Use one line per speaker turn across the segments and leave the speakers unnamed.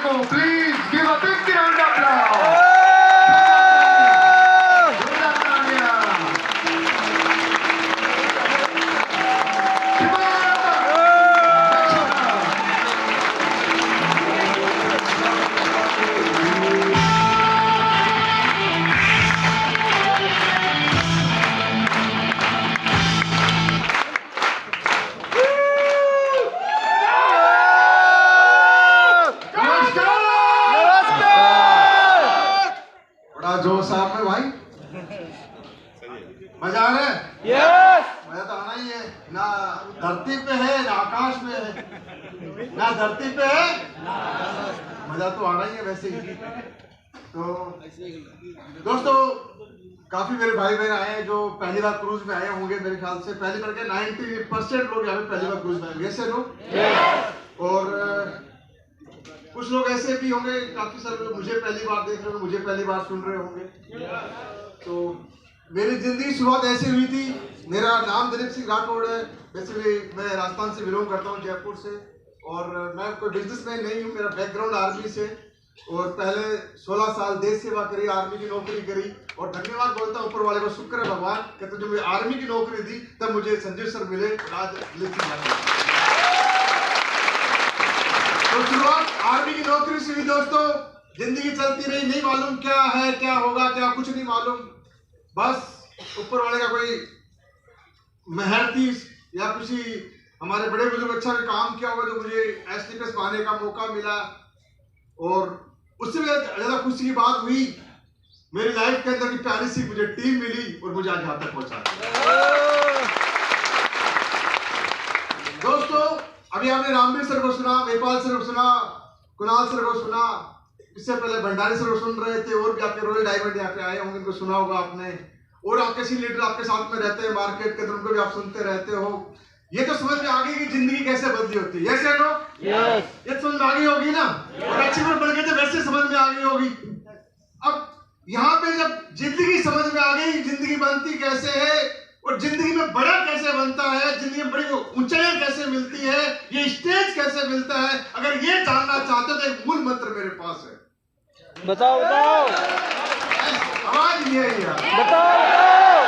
को please give a big round of applause. जोश आप में भाई, मजा आ रहा है?
यस।
मजा तो आना ही है। ना धरती पे है ना आकाश में है, ना धरती पे है, मजा तो आना ही है वैसे ही। तो दोस्तों, काफी मेरे भाई बहन आए हैं जो पहली बार क्रूज में आए होंगे। मेरे ख्याल से पहली बार के 90% लोग यहाँ पे पहली बार क्रूज में आए, ऐसे लोग। और कुछ लोग ऐसे भी होंगे, काफी सारे लोग मुझे पहली बार देख रहे होंगे, मुझे पहली बार सुन रहे होंगे। तो मेरी जिंदगी शुरुआत ऐसी हुई थी। मेरा नाम दिलीप सिंह राठौड़ है। बेसिकली मैं राजस्थान से बिलोंग करता हूँ, जयपुर से। और मैं कोई बिजनेसमैन नहीं हूँ। मेरा बैकग्राउंड आर्मी से, और पहले 16 साल देश सेवा करी, आर्मी की नौकरी करी। और धन्यवाद बोलता हूँ ऊपर वाले को, शुक्र है भगवान कहते जब मुझे आर्मी की नौकरी दी तब मुझे संजय सर मिले, आज दिलीप सिंह राठौड़। तो शुरुआत आर्मी की नौकरी से हुई दोस्तों। जिंदगी चलती रही, नहीं मालूम क्या है, क्या होगा, क्या कुछ नहीं मालूम। बस ऊपर वाले का कोई मेहर थी या किसी हमारे बड़े बुजुर्ग अच्छा भी काम किया होगा जो मुझे एसटीपीएस पाने का मौका मिला। और उससे भी ज्यादा खुशी की बात हुई, मेरी लाइफ के अंदर की प्यारी सी मुझे टीम मिली और मुझे आज यहाँ तक पहुंचा। दोस्तों, अभी आपने रामवीर सर को सुना, नेपाल सर को सुना, कुणाल सर को सुना, इससे पहले भंडारी सर को सुन रहे थे, और भी आपके रॉयल डायमंड यहाँ पे आए होंगे, इनको सुना होगा आपने। और आपके सी लीडर आपके साथ में रहते हैं मार्केट के, तो उनको भी आप सुनते रहते हो। ये तो समझ में आ गई कि जिंदगी कैसे बदली होती है। Yes no?
यस।
ये समझ में आ गई होगी ना? और अच्छी बात बन गई तो वैसे समझ में आ गई होगी। अब यहाँ पे जब जिंदगी समझ में आ गई, जिंदगी बनती कैसे है और जिंदगी में बड़ा कैसे बनता है, जिंदगी में बड़ी ऊंचाइयां कैसे मिलती है, ये स्टेज कैसे मिलता है, अगर ये जानना चाहते हो तो एक मूल मंत्र मेरे पास है।
बताओ बताओ।
आवाज ये है यार।
बताओ बताओ।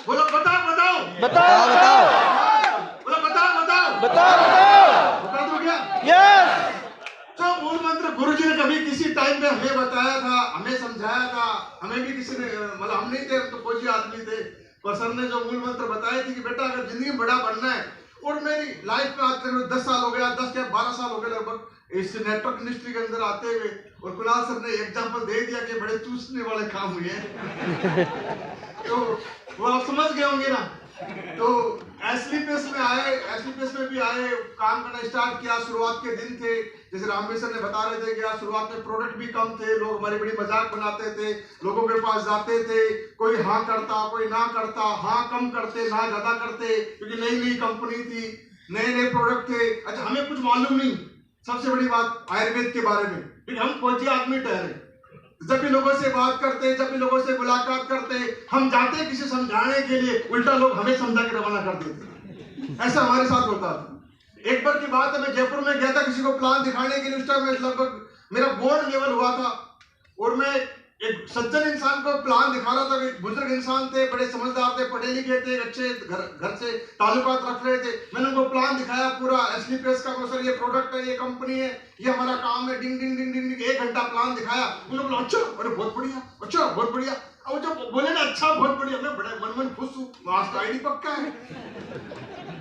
बोलो बताओ बताओ।
बताओ बताओ।
बोलो बताओ बताओ।
बताओ बताओ।
बता दो क्या?
यस।
जो मूल मंत्र गुरुजी ने कभी किसी टाइम पे हमें बताया था, हमें समझाया था, हमें भी किसी ने, मतलब हम नहीं थे, हम तो फौजी आदमी थे, पर सर ने जो मूल मंत्र बताए थे कि बेटा अगर जिंदगी में बड़ा बनना है। और मेरी लाइफ में आज तक 10 साल हो गया, 10 या 12 साल हो गए लगभग इस नेटवर्क इंडस्ट्री के अंदर आते हुए। और कुणाल सर ने एग्जांपल दे दिया कि बड़े चूसने वाले काम हुए हैं। तो वो आप समझ गए होंगे ना। तो एसलीपीएस में आए, एसलीपीएस में भी आए, काम करना स्टार्ट किया। शुरुआत के दिन थे, जैसे रामवीर सर ने बता रहे थे कि यार शुरुआत में प्रोडक्ट भी कम थे, लोग हमारी बड़ी मजाक बनाते थे, लोगों के पास जाते थे, कोई हाँ करता कोई ना करता, हाँ कम करते ना ज्यादा करते, क्योंकि नई नई कंपनी थी, नए नए प्रोडक्ट थे। अच्छा, हमें कुछ मालूम नहीं, सबसे बड़ी बात आयुर्वेद के बारे में, क्योंकि हम फौजी आदमी ठहरे। जब भी लोगों से बात करते, जब भी लोगों से मुलाकात करते, हम जाते किसी समझाने के लिए, उल्टा लोग हमें समझा के रवाना कर देते। ऐसा हमारे साथ होता था। एक बार की बात है, मैं जयपुर में गया था किसी को प्लान दिखाने के लिए। उस टाइम में लगभग मेरा बोर्ड लेवल हुआ था, और मैं एक सज्जन इंसान को प्लान दिखा रहा था। एक बुजुर्ग इंसान थे, बड़े समझदार थे, पढ़े लिखे थे, अच्छे घर से ताल्लुकात रख रहे थे। मैंने उनको प्लान दिखाया पूरा एसलीपीएस का, सर ये प्रोडक्ट है, ये कंपनी है, ये हमारा काम है, डिंग डिंग डिंग डिंग। 1 घंटा प्लान दिखाया। उन्होंने बोला अच्छा, अरे बहुत बढ़िया, अच्छा बहुत बढ़िया। और जब बोले ना अच्छा बहुत बढ़िया, मैं बड़ा मन मन खुश हूँ, आज तो आईडी पक्का है।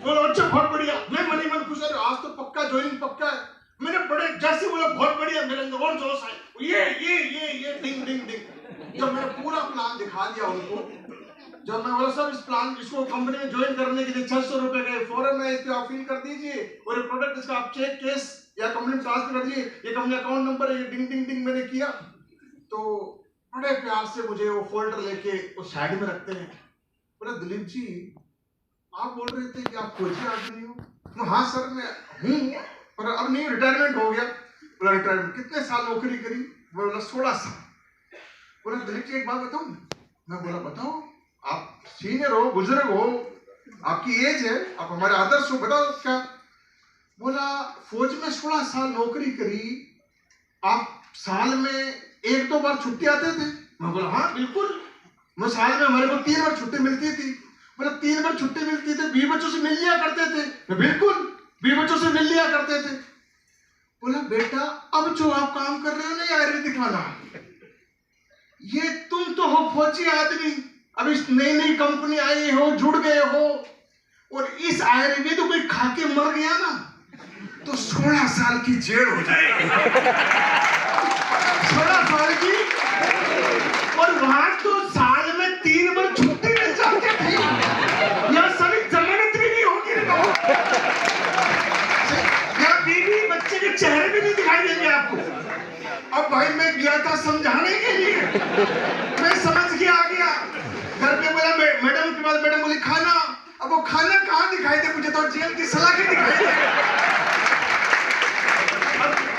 बोलो अच्छा बहुत बढ़िया, मैं मन ही मन खुश है, आज तो पक्का ज्वाइनिंग पक्का है। मैंने बड़े जैसे बोला बहुत बढ़िया, मेरे अंदर और जोश आए, ये डिंग डिंग डिंग। जब मैंने पूरा प्लान दिखा दिया उनको, जब मैं बोला सब इस प्लान, इसको कंपनी में ज्वाइन करने के लिए 600 रुपए के फॉर्म है, इस पे आप फिल कर दीजिए, और ये प्रोडक्ट इसका आप चेक केस या कंपनी में ट्रांसफर कर दीजिए, ये कंपनी अकाउंट नंबर है, ये डिंग डिंग डिंग मैंने किया। तो बड़े प्यार से मुझे वो फोल्डर लेके उस साइड में रखते हैं। बोले दिलीप जी, आप बोल रहे थे कि आप फौजी आदमी हो? हाँ सर मैं हूँ, पर अब नहीं, रिटायरमेंट हो गया। बोला रिटायरमेंट, कितने साल नौकरी करी? बोला 16 साल। बोला दिलीप जी एक बात बताऊं? मैं बोला बताओ, आप सीनियर हो, बुजुर्ग हो, आपकी एज है, आप हमारे आदर्श हो, बताओ क्या? बोला फौज में 16 साल नौकरी करी, आप साल में 1-2 बार छुट्टी आते थे? मैं बोला हाँ बिल्कुल, मैं साल में हमारे को 3 बार छुट्टी मिलती थी। बोला 3 बार छुट्टी मिलती थी, 20 बच्चों से मिल लिया करते थे? मैं बिल्कुल 20 बच्चों से मिल लिया करते थे। बोला बेटा अब जो आप काम कर रहे हो ना ये आयुर्वेदिक वाला, ये तुम तो हो फौजी आदमी, अब इस नई नई कंपनी आई हो, जुड़ गए हो, और इस आयुर्वेद को कोई खा के मर गया ना तो 16 साल की जेल हो जाएगी। 16 साल की, और वहां तो साल में 3 बार छुट्टी मिल जाती थी, यहाँ सभी जमानत भी नहीं होगी। यहाँ बीवी बच्चे के चेहरे भी नहीं दिखाई देंगे आपको। अब भाई मैं गया था समझाने के लिए, मैं समझ के आ गया। घर पे बोला मैडम के बाद मैडम बोली खाना, अब वो खाना कहाँ दिखाई दे मुझे, तो जेल की सलाखें दिखाई दे।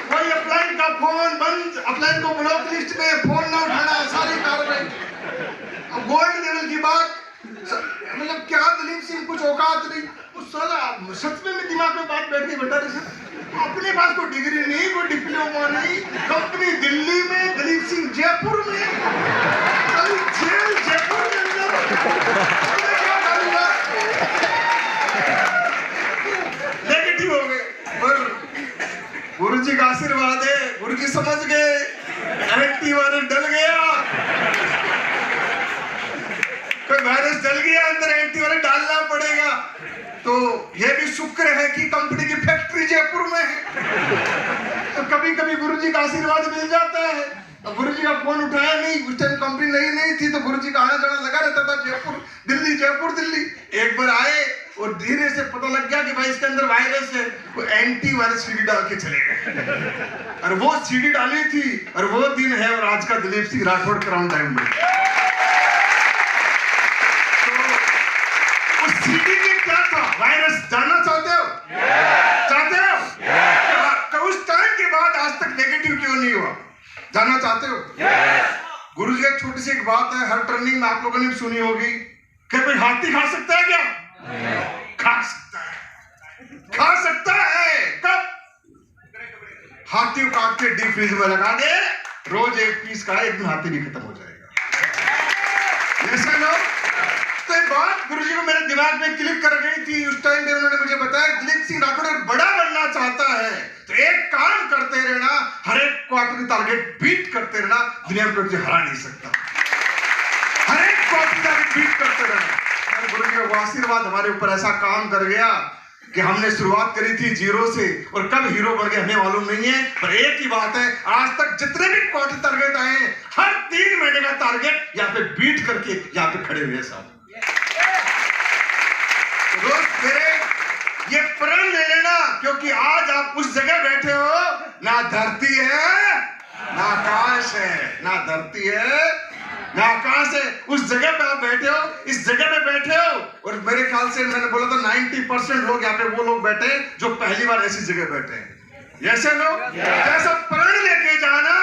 वही अपलाइन का फोन बंद, अपलाइन को ब्लॉक लिस्ट में, फोन ना उठाना, सारी कार्रवाई। अब गोल्ड लेवल की बात, मतलब क्या दलीप सिंह कुछ औकात नहीं, उस साला सच में मेरे दिमाग में बात बैठ गई बेटा। अपने पास कोई डिग्री नहीं, कोई डिप्लोमा नहीं, कंपनी दिल्ली में, दलीप सिंह जयपुर में, जेल जयपुर के अंदर, क्या करूंगा? नेगेटिव हो गए। पर गुरु जी का आशीर्वाद है, गुरु जी समझ गए, एंटीवायरस डल गया, कोई वायरस डल गया अंदर, एंटीवायरस डालना पड़ेगा। तो यह भी शुक्र है कि कंपनी की फैक्ट्री जयपुर में है, तो कभी कभी गुरु जी का आशीर्वाद मिल जाता है। अब गुरु जी का फोन उठाया नहीं, उस टाइम कंपनी नहीं थी, तो गुरु जी का आना जाना लगा रहता था, जयपुर दिल्ली जयपुर दिल्ली। एक बार आए और धीरे से पता लग गया कि भाई इसके अंदर वायरस है, वो एंटी वायरस सीडी डाल के चले गए, और वो सीडी डाली थी, और वो दिन है और आज का दिलीप सिंह राठौड़ क्राउन टाइम में। तो उस सीडी में क्या था? वायरस जानना चाहते हो? चाहते हो? तो उस टाइम के बाद आज तक नेगेटिव क्यों नहीं हुआ, जानना चाहते हो? गुरु जी एक छोटी सी एक बात है, हर टर्निंग में आप लोगों ने सुनी होगी, क्या कोई हाथी खा सकता है क्या? खा सकता है, खा सकता है। कब? हाथी को काट के डीप फ्रीज में लगा दे, रोज 1 पीस का, एक दिन हाथी भी खत्म हो जाएगा। ऐसा लो, तो एक बात गुरुजी को मेरे दिमाग में क्लिक कर गई थी। उस टाइम पे उन्होंने मुझे बताया दिलीप सिंह राठौड़ बड़ा बनना चाहता है तो एक काम करते रहना, हर एक क्वार्टरली टारगेट बीट करते रहना, दुनिया में कोई हरा नहीं सकता। हर एक क्वार्टरली टारगेट बीट करते रहना। गुरुजी का आशीर्वाद हमारे ऊपर ऐसा काम कर गया कि हमने शुरुआत करी थी 0 से, और कब हीरो बन गए हमें मालूम नहीं है, पर एक ही बात है, आज तक जितने भी क्वार्टर टारगेट आए हैं, हर 3 महीने का टारगेट यहाँ पे बीट करके यहाँ पे खड़े हुए साहब। दोस्त मेरे ये प्रण ले लेना, क्योंकि आज आप उस जगह बैठे हो, ना धरती है ना आकाश है, ना धरती है ना आकाश है, उस जगह पे आप बैठे हो, इस जगह पे बैठे हो। और मेरे ख्याल से मैंने बोला था 90% लोग यहाँ पे वो लोग बैठे जो पहली बार ऐसी जगह बैठे हैं। ऐसे लोग जैसा प्रण लेके जाना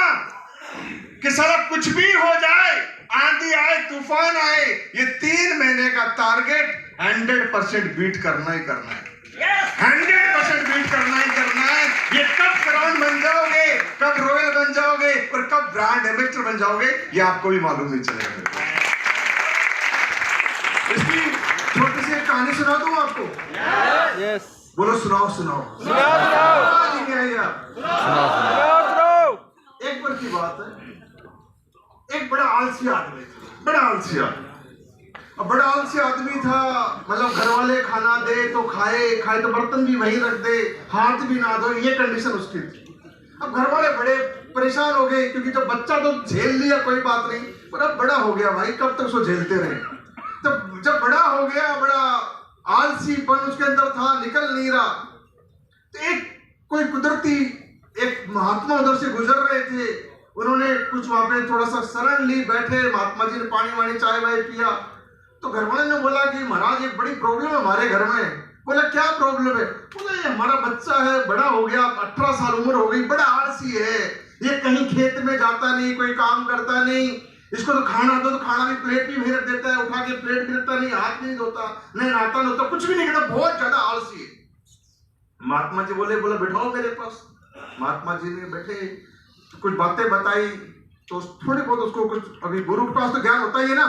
कि साला कुछ भी हो जाए, आंधी आए तूफान आए, ये 3 महीने का टारगेट 100% बीट करना ही करना है, 100% बीट करना ही करना है। ये कब क्राउन बन जाओगे, कब रॉयल बन जाओगे और कब ब्रांड एम्बेसडर बन जाओगे, ये आपको भी मालूम नहीं चलेगा। इसकी छोटी सी कहानी सुना दूं आपको?
यस।
बोलो सुनाओ सुनाओ
सुनाओ
एक बार की बात है, एक बड़ा आलसी आदमी था, बड़ा आलसी आदमी। अब बड़ा आलसी आदमी था, मतलब घर वाले खाना दे तो खाए, खाए तो बर्तन भी वहीं रख दे, हाथ भी ना धो, ये कंडीशन उसकी थी। अब घर वाले बड़े परेशान हो गए, क्योंकि जब बच्चा तो झेल लिया कोई बात नहीं, पर अब बड़ा हो गया भाई, कब तक उसको झेलते रहे। तो जब बड़ा हो गया, बड़ा आलसीपन उसके अंदर था, निकल नहीं रहा, तो एक कोई कुदरती एक महात्मा उधर से गुजर रहे थे, उन्होंने कुछ वहां पे थोड़ा सा शरण ली, बैठे, महात्मा जी ने पानी वानी चाय वाय पिया। तो घर वाले ने बोला कि महाराज एक बड़ी प्रॉब्लम है हमारे घर में। बोला क्या प्रॉब्लम है? बोला ये हमारा बच्चा है, बड़ा हो गया, 18 साल उम्र हो गई, बड़ा आलसी है, ये कहीं खेत में जाता नहीं, कोई काम करता नहीं, इसको तो खाना दो तो खाना भी प्लेट भी रख देता है, उठा के प्लेट भी रखता नहीं, हाथ नहीं धोता, नहीं नहाता नहीं होता, कुछ भी नहीं करता, बहुत ज्यादा आलसी है। महात्मा जी बोले, बोला बैठाओ मेरे पास। महात्मा जी ने बैठे, कुछ बातें बताई, तो थोड़ी बहुत उसको कुछ, अभी गुरु के पास तो ज्ञान होता ही है ना,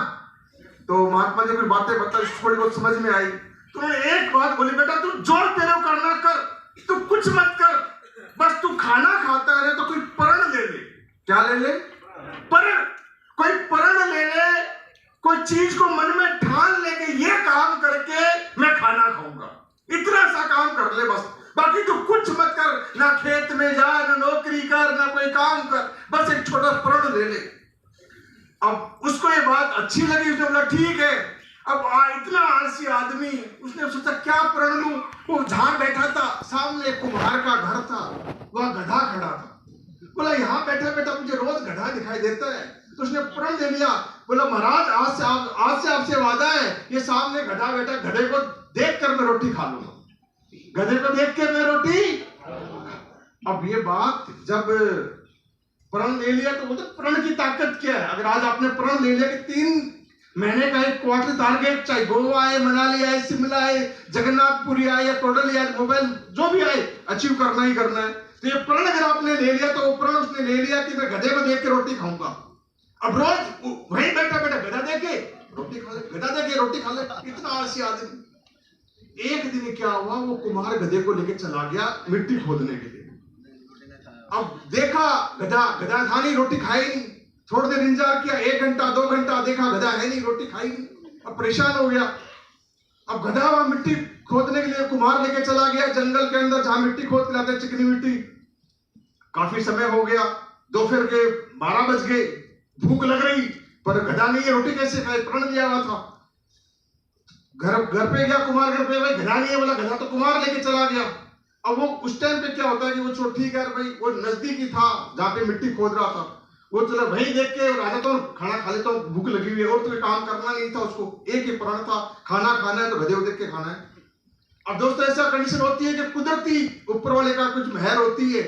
तो महात्मा जी कुछ बातें बताई, थोड़ी बहुत समझ में आई। तो उन्होंने एक बात बोली, बेटा तू जो तेरे को करना कर, तू कुछ मत कर, बस तू खाना खाता रहे, तो कोई प्रण ले ले। क्या ले ले? प्रण। कोई प्रण ले ले, कोई चीज को मन में ठान ले के ये काम करके मैं खाना खाऊंगा, इतना सा काम कर ले बस, बाकी तू कुछ मत कर, ना खेत में जा, ना नौकरी कर, ना कोई काम कर, बस एक छोटा प्रण ले ले। अब उसको ये बात अच्छी लगी, उसने बोला ठीक है। अब इतना आलसी आदमी, उसने सोचा क्या प्रण लूं। वो जहां बैठा था सामने कुम्हार का घर था, वह गधा खड़ा था। बोला यहाँ बैठा बैठा मुझे रोज गधा दिखाई देता है, तो उसने प्रण ले लिया। बोला महाराज आज से आपसे वादा है, ये सामने गधा बैठा, गधे को देख कर मैं रोटी खा लूंगा, गधे को देख के मैं रोटी। अब ये बात जब प्रण ले लिया, तो बोलते प्रण की ताकत क्या है। अगर आज आपने प्रण ले लिया कि 3 महीने का एक क्वार्टर टारगेट, चाहे गोवा आए, मनाली आए, शिमला आए, जगन्नाथपुरी आए या टोडली आए, मोबाइल जो भी आए, अचीव करना ही करना है। तो ये प्रण अगर आपने ले लिया, तो वो प्रण उसने ले लिया कि मैं गधे को देख के रोटी खाऊंगा। अब रोज वहीं बैठा बैठा गधा देखे रोटी खा ले, गधा देखे रोटी खा ले, इतना आलसी आदमी। एक दिन क्या हुआ, वो कुम्हार गधे को लेके चला गया मिट्टी खोदने के लिए। अब देखा गधा था नहीं, रोटी खाई नहीं। थोड़ी देर इंतजार किया, 1 घंटा 2 घंटा, देखा गधा है नहीं, रोटी खाई नहीं। अब परेशान हो गया। अब गधा वहां मिट्टी खोदने के लिए कुम्हार लेके चला गया जंगल के अंदर, जहां मिट्टी खोद के लाते, चिकनी मिट्टी। काफी समय हो गया, दोपहर के 12 बज गए, भूख लग रही, पर गधा नहीं है, रोटी कैसे खाए, प्रण लिया हुआ था। घर पे गया कुम्हार, घर पे भाई गधा नहीं है, बोला गधा तो कुम्हार लेके चला गया। अब वो उस टाइम पे क्या होता है कि वो ठीक है भाई, वो नजदीकी था जहाँ पे मिट्टी खोद रहा था, वो चला वही देख के राजा तो खाना खा लेता हूँ, भूख लगी हुई है, और तो कोई काम करना नहीं था उसको, एक ही प्रण था, खाना खाना है तो गधे को देख के खाना है। अब दोस्तों ऐसा कंडीशन होती है कि कुदरती ऊपर वाले का कुछ मेहर होती है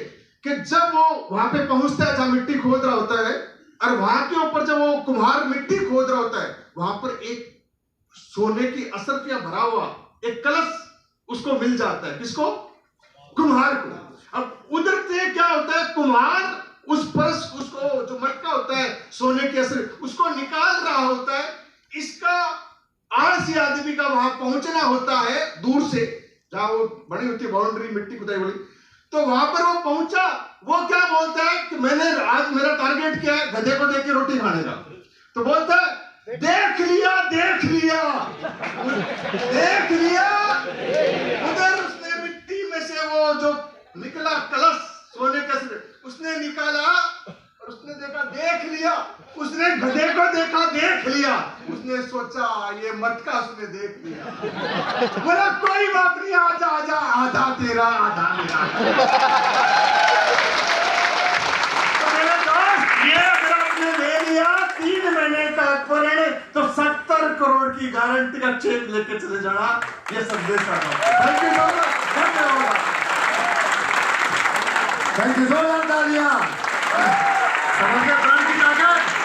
कि जब वो वहां पे पहुंचता है जहां मिट्टी खोद रहा होता है, और वहां के ऊपर जब वो कुम्हार मिट्टी खोद रहा होता है, वहां पर एक सोने की असरफियां भरा हुआ एक कलश उसको मिल जाता है। किसको? कुम्हार को। अब उधर से क्या होता है, कुम्हार उस परस, उसको जो मटका होता है सोने के असर, उसको निकाल रहा होता है। इसका आलसी आदमी का वहां पहुंचना होता है दूर से, जहां वो बनी होती है बाउंड्री मिट्टी खुदाई वाली, तो वहां पर वो पहुंचा। वो क्या बोलता है कि मैंने आज मेरा टारगेट क्या है, गधे को देख के रोटी खाने का। तो बोलता है देख लिया देख लिया देख लिया। उधर उसने मिट्टी में से वो जो निकला कलश सोने का, उसने निकाला और उसने देखा देख लिया। उसने गधे को देखा देख लिया। उसने सोचा ये मटका उसने देख लिया। बोला कोई बात नहीं, आजा आजा, आधा तेरा आधा मेरा। तो मेरे दोस्त, ये अगर आपने ले लिया 3 महीने का प्रण, तो 70 करोड़ की गारंटी का चेक लेके चले जाना। ये संदेश आता है। थैंक यू सो मच, धन्यवाद। Thank you so much. तालियां। समझ गए प्रण की ताकत।